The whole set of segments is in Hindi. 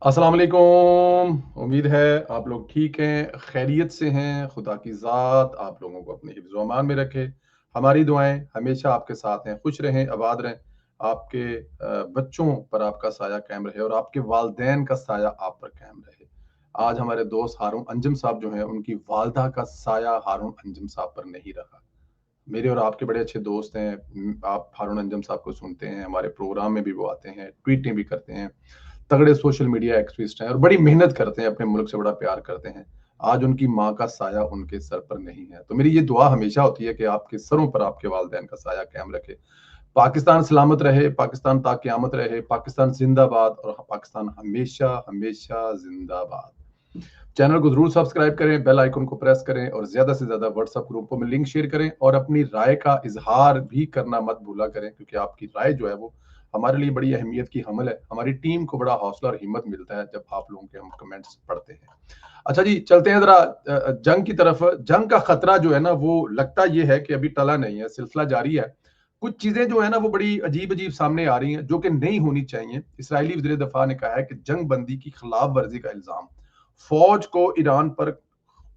अस्सलाम वालेकुम। उम्मीद है आप लोग ठीक हैं, खैरियत से हैं। खुदा की ज़ात आप लोगों को अपने हिफ्ज़ व अमान में रखे। हमारी दुआएं हमेशा आपके साथ हैं। खुश रहें, आबाद रहें। आपके बच्चों पर आपका साया कायम रहे और आपके वालदैन का साया आप पर कायम रहे। आज हमारे दोस्त हारून अंजुम साहब जो हैं, उनकी वालदा का साया हारून अंजुम साहब पर नहीं रहा। मेरे और आपके बड़े अच्छे दोस्त हैं। आप हारून अंजुम साहब को सुनते हैं, हमारे प्रोग्राम में भी वो आते हैं, ट्वीटें भी करते हैं। तगड़े सोशल मीडिया एक्टिविस्ट हैं और बड़ी मेहनत करते हैं, अपने मुल्क से बड़ा प्यार करते हैं। आज उनकी माँ का साया उनके सर पर नहीं है, तो मेरी ये दुआ हमेशा होती है कि आपके सरों पर आपके वालिदैन का साया कायम रखे। पाकिस्तान सलामत रहे, पाकिस्तान ता क़यामत रहे, पाकिस्तान जिंदाबाद और पाकिस्तान हमेशा हमेशा जिंदाबाद। चैनल को जरूर सब्सक्राइब करें, बेल आइकन को प्रेस करें और ज्यादा से ज्यादा व्हाट्सएप ग्रुपों में लिंक शेयर करें और अपनी राय का इजहार भी करना मत भूला करें, क्योंकि आपकी राय जो है वो हमारे लिए बड़ी अहमियत की हमल है। हमारी टीम को बड़ा हौसला और हिम्मत मिलता है जब आप लोगों के हम कमेंट्स पढ़ते हैं। अच्छा जी, चलते हैं जरा जंग की तरफ। जंग का खतरा जो है ना, वो लगता ये है कि अभी टला नहीं है, सिलसिला जारी है। कुछ चीजें जो है ना वो बड़ी अजीब अजीब सामने आ रही हैं जो कि नहीं होनी चाहिए। इसराइली वज़ीर दफा ने कहा है कि जंग बंदी की खिलाफ वर्जी का इल्जाम, फौज को ईरान पर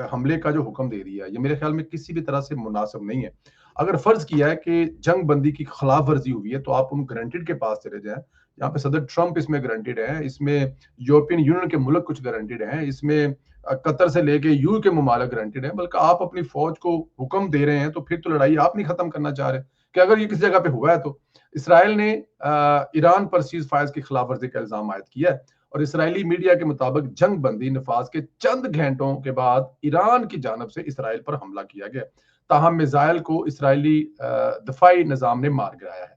हमले का जो हुक्म दे दिया, ये मेरे ख्याल में किसी भी तरह से मुनासिब नहीं है। अगर फर्ज किया है कि जंग बंदी की खिलाफ वर्जी हुई है, तो आप उन ग्रांटेड के पास चले जाएं। यहाँ पे सदर ट्रंप इसमें ग्रांटेड है, इसमें यूरोपियन यूनियन के मुल्क कुछ ग्रांटेड हैं, इसमें कतर से लेके यू के ममालिक ग्रांटेड हैं। बल्कि आप अपनी फौज को हुक्म दे रहे हैं, तो फिर तो लड़ाई आप नहीं खत्म करना चाह रहे कि अगर ये किसी जगह पे हुआ है तो। इसराइल ने ईरान पर सीज फायर की खिलाफ वर्जी का इल्जाम आयद किया है और इसराइली मीडिया के मुताबिक जंग बंदी नफाज के चंद घंटों के बाद ईरान की जानब से इसराइल पर हमला किया गया। ताहम मिसाइल को इसराइली दफाई निजाम ने मार गिराया है।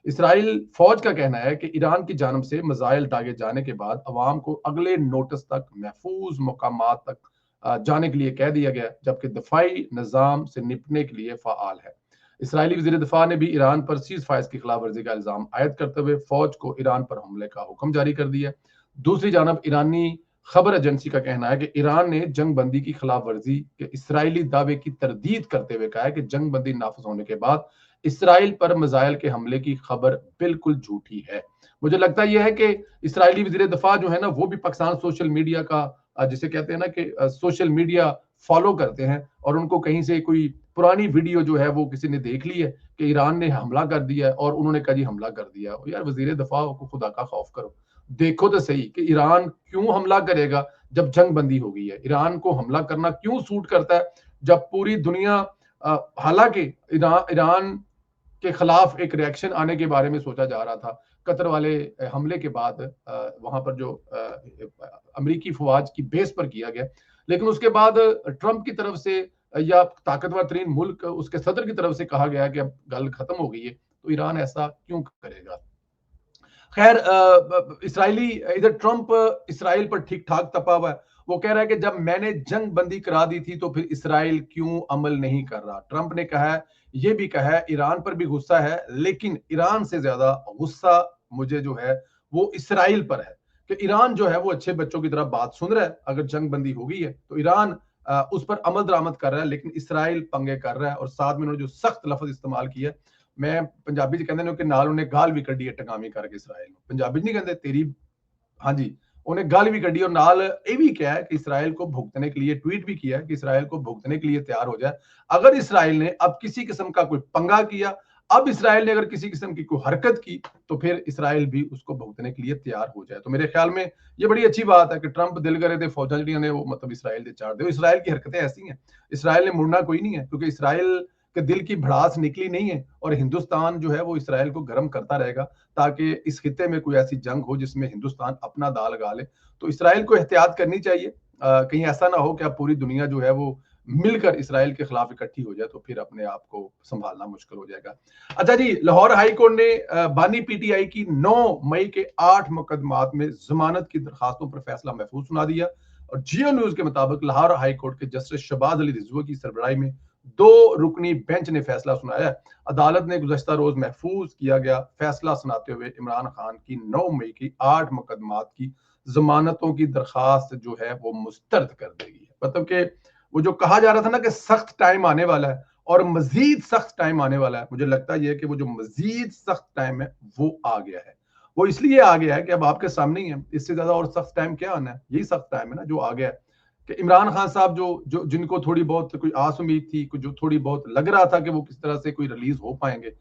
इसराइल फौज का कहना है कि ईरान की जानब से मिसाइल दागे जाने के बाद अवाम को अगले नोटिस तक महफूज मकामात तक जाने के लिए कह दिया गया, जबकि दफाई निजाम से निपटने के लिए फाल है। इसराइली वज़ीर दिफा ने भी ईरान पर सीज फायर की खिलाफ वर्जी का इल्जाम आयद करते हुए फौज को ईरान पर हमले का हुक्म जारी कर दिया। दूसरी जानब ईरानी खबर एजेंसी का कहना है कि ईरान ने जंग बंदी की खिलाफ वर्जी के इसराइली दावे की तरदीद करते हुए कहा है कि जंग बंदी नाफिज होने के बाद इसराइल पर मिसाइल के हमले की खबर बिल्कुल झूठी है। मुझे लगता यह है कि इसराइली वज़ीर दफा जो है ना, वो भी पाकिस्तान सोशल मीडिया का जिसे कहते हैं ना कि सोशल मीडिया फॉलो करते हैं और उनको कहीं से कोई पुरानी वीडियो जो है वो किसी ने देख ली है कि ईरान ने हमला कर दिया है और उन्होंने कहा जी हमला कर दिया। यार वज़ीर दफा को खुदा का खौफ करो, देखो तो सही कि ईरान क्यों हमला करेगा जब जंग बंदी हो गई है। ईरान को हमला करना क्यों सूट करता है जब पूरी दुनिया हालांकि ईरान के खिलाफ एक रिएक्शन आने के बारे में सोचा जा रहा था कतर वाले हमले के बाद, वहां पर जो अमेरिकी फौज की बेस पर किया गया, लेकिन उसके बाद ट्रंप की तरफ से या ताकतवर तरीन मुल्क उसके सदर की तरफ से कहा गया कि अब गल खत्म हो गई है, तो ईरान ऐसा क्यों करेगा। खैर, इसराइली इधर ट्रंप इसराइल पर ठीक ठाक तपा हुआ है। वो कह रहा है कि जब मैंने जंग बंदी करा दी थी तो फिर इसराइल क्यों अमल नहीं कर रहा। ट्रंप ने कहा है, ये भी कहा है, ईरान पर भी गुस्सा है, लेकिन ईरान से ज्यादा गुस्सा मुझे जो है वो इसराइल पर है कि ईरान जो है वो अच्छे बच्चों की तरह बात सुन रहा है। अगर जंग बंदी हो गई है तो ईरान उस पर अमल दरामद कर रहा है, लेकिन इसराइल पंगे कर रहा है। और साथ में उन्होंने जो सख्त लफ्ज इस्तेमाल किया, मैं पंजाबी च कहते कि नाल उन्हें गाल भी कड्डी है टकामी करके इसराइल में। पंजाबी नहीं कहते तेरी, हाँ जी, उन्हें गाल भी कड्डी और नाल ये भी क्या है कि इसराइल को भुगतने के लिए ट्वीट भी किया है कि इसराइल को भुगतने के लिए तैयार हो जाए। अगर इसराइल ने अब किसी किस्म का कोई पंगा किया, अब इसराइल ने अगर किसी किस्म की कोई हरकत की, तो फिर इसराइल भी उसको भुगतने के लिए तैयार हो जाए। तो मेरे ख्याल में ये बड़ी अच्छी बात है कि ट्रंप दिल करे थे फौजा जी ने वो मतलब इसराइल दे चाड़ दे। इसराइल की हरकतें ऐसी हैं, इसराइल ने मुड़ना कोई नहीं है, क्योंकि इसराइल के दिल की भड़ास निकली नहीं है और हिंदुस्तान जो है वो इसराइल को गर्म करता रहेगा ताकि इस खिते में कोई ऐसी जंग हो जिसमें हिंदुस्तान अपना दाल लगा ले। तो इसराइल को एहतियात करनी चाहिए, कहीं ऐसा ना हो कि अब पूरी दुनिया जो है वो मिलकर इसराइल के खिलाफ इकट्ठी हो जाए, तो फिर अपने आप को संभालना मुश्किल हो जाएगा। अच्छा जी, लाहौर हाई कोर्ट ने बानी पीटीआई की 9 मई के 8 मुकदमात में जमानत की दरखास्तों पर फैसला महफूज सुना दिया। और जियो न्यूज के मुताबिक लाहौर हाई कोर्ट के जस्टिस शहबाज अली रिजवी की सरबराही में 2 रुकनी बेंच ने फैसला सुनाया। अदालत ने गुज़श्ता रोज महफूज किया गया फैसला सुनाते हुए इमरान खान की 9 मई की 8 मुकदमात की जमानतों की दरखास्त जो है वो मुस्तरद कर देगी। मतलब कि वो जो कहा जा रहा था ना कि सख्त टाइम आने वाला है और मजीद सख्त टाइम आने वाला है, मुझे लगता है ये कि वो जो मजीद सख्त टाइम है वो आ गया है। वो इसलिए आ गया है कि अब आपके सामने ही है, इससे ज्यादा और सख्त टाइम क्या आना है, यही सख्त टाइम है ना जो आ गया है। कि इमरान खान साहब जो जो जिनको थोड़ी बहुत कोई आस उम्मीद थी, जो थोड़ी बहुत लग रहा था कि वो किस तरह से कोई रिलीज हो पाएंगे,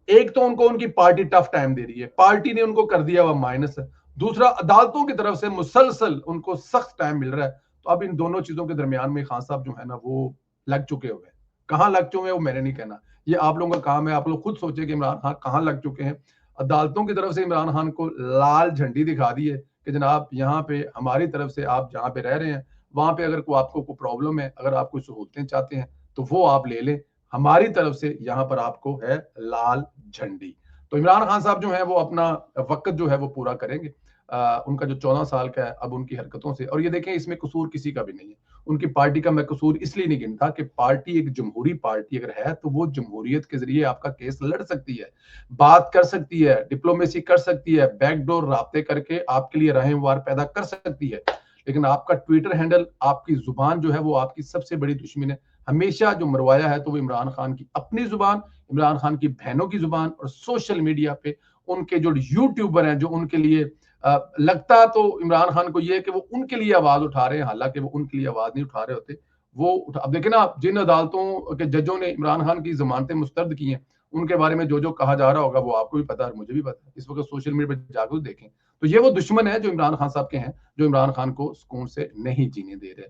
एक तो उनको उनकी पार्टी टफ टाइम दे रही है, पार्टी ने उनको कर दिया हुआ माइनस है, दूसरा अदालतों की तरफ से मुसलसल उनको सख्त टाइम मिल रहा है। तो अब इन दोनों चीजों के दरमियान में खान साहब जो है ना वो लग चुके हुए हैं। कहाँ लग चुके हैं वो मैंने नहीं कहना, ये आप लोगों का काम है, आप लोग खुद सोचे कि इमरान खान कहाँ लग चुके हैं। अदालतों की तरफ से इमरान खान को लाल झंडी दिखा दी है कि जनाब यहाँ पे हमारी तरफ से आप जहाँ पे रह रहे हैं वहां पे अगर कोई आपको कोई प्रॉब्लम है, अगर आप कोई सहूलतें चाहते हैं तो वो आप ले लें, हमारी तरफ से यहाँ पर आपको है लाल झंडी। तो इमरान खान साहब जो है वो अपना वक्त जो है वो पूरा करेंगे। उनका जो 14 साल का है अब उनकी हरकतों से, और ये देखें इसमें कसूर किसी का भी नहीं है, उनकी पार्टी का मैं कसूर इसलिए नहीं गिनता कि पार्टी एक जमहूरी पार्टी अगर है तो वो जमहूरियत के जरिए आपका केस लड़ सकती है, बात कर सकती है, डिप्लोमेसी कर सकती है, बैकडोर राब्ते करके आपके लिए रहमवार पैदा कर सकती है। लेकिन आपका ट्विटर हैंडल, आपकी जुबान जो है वो आपकी सबसे बड़ी दुश्मन है। हमेशा जो मरवाया है तो वो इमरान खान की अपनी जुबान, इमरान खान की बहनों की जुबान, और सोशल मीडिया पे उनके जो यूट्यूबर हैं जो उनके लिए लगता तो इमरान खान को ये कि वो उनके लिए आवाज उठा रहे हैं, हालांकि वो उनके लिए आवाज नहीं उठा रहे होते। अब देखें ना, जिन अदालतों के जजों ने इमरान खान की जमानतें मुस्तरद की हैं उनके बारे में जो जो कहा जा रहा होगा वो आपको भी पता है और मुझे भी पता है, इस वक्त सोशल मीडिया पर जाकर देखें। तो ये वो दुश्मन है जो इमरान खान साहब के हैं, जो इमरान खान को सुकून से नहीं जीने दे रहे।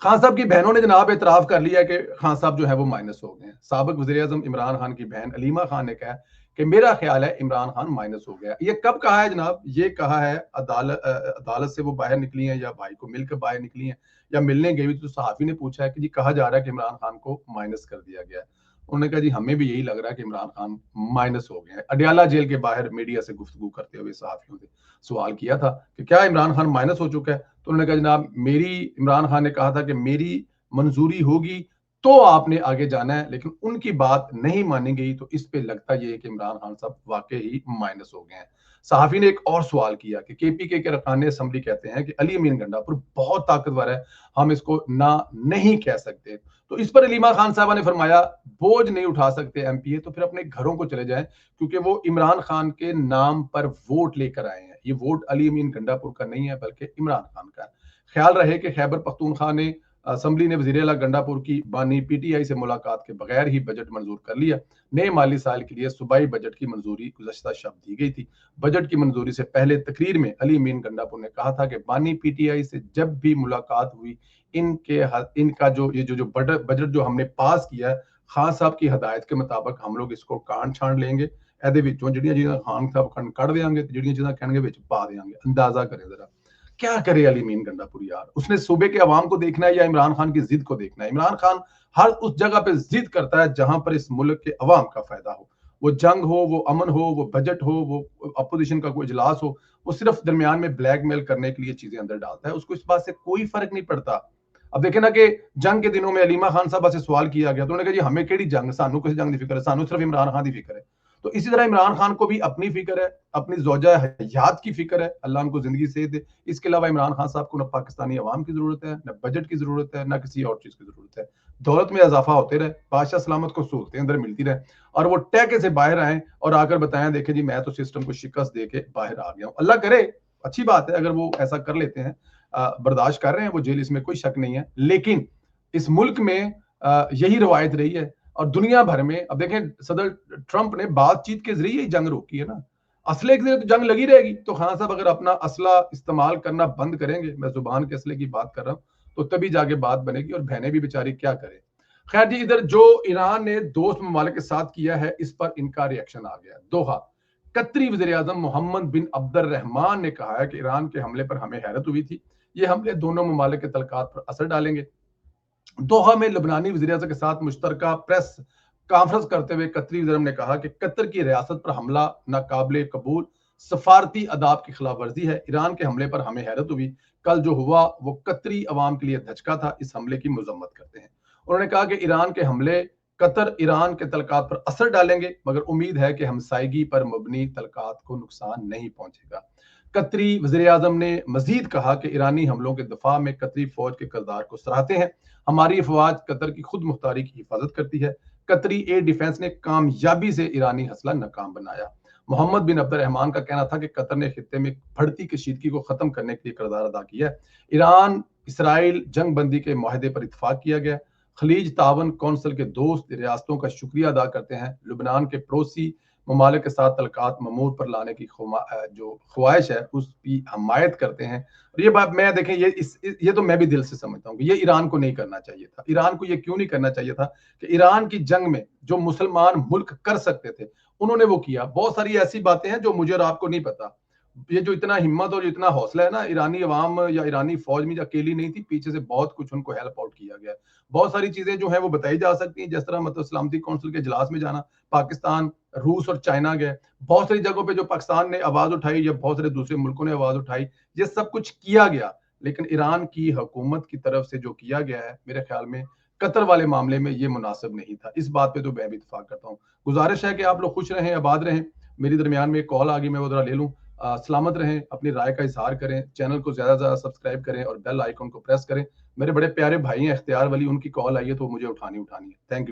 खान साहब की बहनों ने जनाब एतराफ कर लिया कि खान साहब जो है वो माइनस हो गए हैं। साबिक वज़ीर आज़म इमरान खान की बहन अलीमा खान ने कहा कि मेरा ख्याल है इमरान खान माइनस हो गया। ये कब कहा है जनाब? ये कहा है अदालत से वो बाहर निकली हैं या भाई को मिलकर बाहर निकली हैं या मिलने गई, तो सहाफ़ी ने पूछा है कि जी कहा जा रहा है कि इमरान खान को माइनस कर दिया गया है। उन्होंने कहा जी हमें भी यही लग रहा है कि इमरान खान माइनस हो गए हैं। अडयाला जेल के बाहर मीडिया से गुफ्तगू करते हुए सहाफ़ियों से सवाल किया था कि क्या इमरान खान माइनस हो चुका है? तो उन्होंने कहा जनाब मेरी, इमरान खान ने कहा था कि मेरी मंजूरी होगी तो आपने आगे जाना है, लेकिन उनकी बात नहीं मानी गई, तो इस पे लगता ये है कि इमरान खान साहब वाकई ही माइनस हो गए हैं। सहाफी ने एक और सवाल किया कि केपीके के अरकान असम्बली कहते हैं कि अली अमीन गंडापुर बहुत ताकतवर है, हम इसको ना नहीं कह सकते। तो इस पर अलीमा खान साहबा ने फरमाया बोझ नहीं उठा सकते एमपीए तो फिर अपने घरों को चले जाएं, क्योंकि वो इमरान खान के नाम पर वोट लेकर आए हैं। ये वोट अली अमीन गंडापुर का नहीं है बल्कि इमरान खान का है। ख्याल रहे कि खैबर पख्तूनख्वा ने असम्बली ने वज़ीर आला गंडापुर की बानी पीटीआई से मुलाकात के बगैर ही बजट मंजूर कर लिया। नए माली साल के लिए सूबाई बजट की मंजूरी गुज़श्ता शब दी गई थी। बजट की मंजूरी से पहले तकरीर में अली अमीन गंडापुर ने कहा था कि बानी पीटीआई से जब भी मुलाकात हुई इनका जो ये जो बजट जो हमने पास किया है, खान साहब की हदायत के मुताबिक हम लोग इसको काट छांट लेंगे, ਇਹਦੇ ਵਿੱਚੋਂ ਜਿਹੜੀਆਂ ਜਿਹੜੀਆਂ ਖਾਨ ਸਾਹਿਬ ਕੱਢ ਦੇਾਂਗੇ ਤੇ ਜਿਹੜੀਆਂ ਚੀਜ਼ਾਂ ਕਹਿਣਗੇ ਵਿੱਚ ਪਾ ਦੇਾਂਗੇ। अंदाजा करें जरा क्या करे अली मीन गंडापुर यार, उसने सूबे के अवाम को देखना है या इमरान खान की जिद को देखना है? इमरान खान हर उस जगह पे जिद करता है जहां पर इस मुल्क के अवाम का फायदा हो, वो जंग हो, वो अमन हो, वो बजट हो, वो अपोजिशन का कोई इजलास हो, वो सिर्फ दरमियान में ब्लैकमेल करने के लिए चीजें अंदर डालता है, उसको इस बात से कोई फर्क नहीं पड़ता। अब देखे ना कि जंग के दिनों में अलीमा खान साहब से सवाल किया गया तो उन्होंने कहा जी हमें केड़ी जंग, सानू किसी जंग की फिक्र है, सानू सिर्फ इमरान खान की फिक्र है। तो इसी तरह इमरान खान को भी अपनी फिक्र है, अपनी जोजा हयात की फिक्र है, अल्लाह उनको जिंदगी सेहत दे। इसके अलावा इमरान खान साहब को न पाकिस्तानी अवाम की जरूरत है, न बजट की जरूरत है, न किसी और चीज की जरूरत है। दौलत में इजाफा होते रहे, बादशाह सलामत को सहूलतें अंदर मिलती रहे और वो टैके से बाहर आए और आकर बताएं देखे जी मैं तो सिस्टम को शिकस्त दे के बाहर आ गया हूं। अल्लाह करे, अच्छी बात है अगर वो ऐसा कर लेते हैं, बर्दाश्त कर रहे हैं वो जेल, इसमें कोई शक नहीं है। लेकिन इस मुल्क में यही रवायत रही है और दुनिया भर में। अब देखें सदर ट्रंप ने बातचीत के जरिए ही जंग रोकी है ना, असले के जरिए तो जंग लगी रहेगी। तो खान साहब अगर अपना असला इस्तेमाल करना बंद करेंगे, मैं जुबान के असले की बात कर रहा हूं, तो तभी जाके बात बनेगी और बहनें भी बेचारी क्या करें। खैर जी, इधर जो ईरान ने दोस्त ममालिक के साथ किया है इस पर इनका रिएक्शन आ गया। दोहा, कतरी वज़ीर आज़म मोहम्मद बिन अब्दुर्रहमान ने कहा है कि ईरान के हमले पर हमें हैरत हुई थी, ये हमले दोनों ममालिक के तलकात पर असर डालेंगे। दोहा में लबनानी वज़ीर-ए-आज़म के साथ मुश्तरका प्रेस कॉन्फ्रेंस करते हुए कतरी वज़ीर ने कहा कि कतर की रियासत पर हमला नाकाबिले कबूल सफारती अदाब की खिलाफ वर्जी है। ईरान के हमले पर हमें हैरत हुई, कल जो हुआ वो कतरी अवाम के लिए धचका था, इस हमले की मजम्मत करते हैं। उन्होंने कहा कि ईरान के हमले कतर ईरान के तलकात पर असर डालेंगे, मगर उम्मीद है कि हमसायगी पर मबनी तलकात को नुकसान नहीं पहुंचेगा। कतरी वज़ीर आज़म ने मजीद कहा कि ईरानी हमलों के दफा में कतरी फौज के किरदार को सराहते हैं। हमारी अफवाज कतर की खुद मुख्तारी की हिफाजत करती है। कतरी एयर डिफेंस ने कामयाबी से ईरानी हसला नाकाम बनाया। मोहम्मद बिन अब्दुर्रहमान का कहना था कि कतर ने खित्ते में बढ़ती कशीदगी को खत्म करने के लिए किरदार अदा किया है। ईरान इसराइल जंग बंदी के माहदे पर इतफाक किया गया। खलीज तावन कौंसिल के दोस्त रियासतों का शुक्रिया अदा करते हैं। लुबनान के पड़ोसी ममालिक के साथ तलकात ममूर पर लाने की जो ख्वाहिश है उसकी हमायत करते हैं। और ये बात मैं देखें ये तो मैं भी दिल से समझता हूँ कि ये ईरान को नहीं करना चाहिए था। ईरान को ये क्यों नहीं करना चाहिए था कि ईरान की जंग में जो मुसलमान मुल्क कर सकते थे उन्होंने वो किया। बहुत सारी ऐसी बातें हैं जो मुझे और आपको नहीं पता। ये जो इतना हिम्मत और इतना हौसला है ना, ईरानी अवाम या ईरानी फौज में अकेली नहीं थी, पीछे से बहुत कुछ उनको हेल्प आउट किया गया। बहुत सारी चीजें जो है वो बताई जा सकती हैं, जिस तरह मतलब सलामती कौंसिल के इजलास में जाना, पाकिस्तान, रूस और चाइना गए। बहुत सारी जगहों पे जो पाकिस्तान ने आवाज उठाई या बहुत सारे दूसरे मुल्कों ने आवाज उठाई, ये सब कुछ किया गया। लेकिन ईरान की हुकूमत की तरफ से जो किया गया है, मेरे ख्याल में कतर वाले मामले में ये मुनासिब नहीं था। इस बात पे तो मैं भी इत्तेफाक करता हूँ। गुजारिश है कि आप लोग खुश रहें, आबाद रहें। मेरी दरमियान में एक कॉल आ गई, मैं वो जरा ले लूँ। सलामत रहें, अपनी राय का इजहार करें, चैनल को ज्यादा से ज्यादा सब्सक्राइब करें और बेल आइकन को प्रेस करें। मेरे बड़े प्यारे भाई हैं इख्तियार वली, उनकी कॉल आई है तो मुझे उठानी है। Thank you.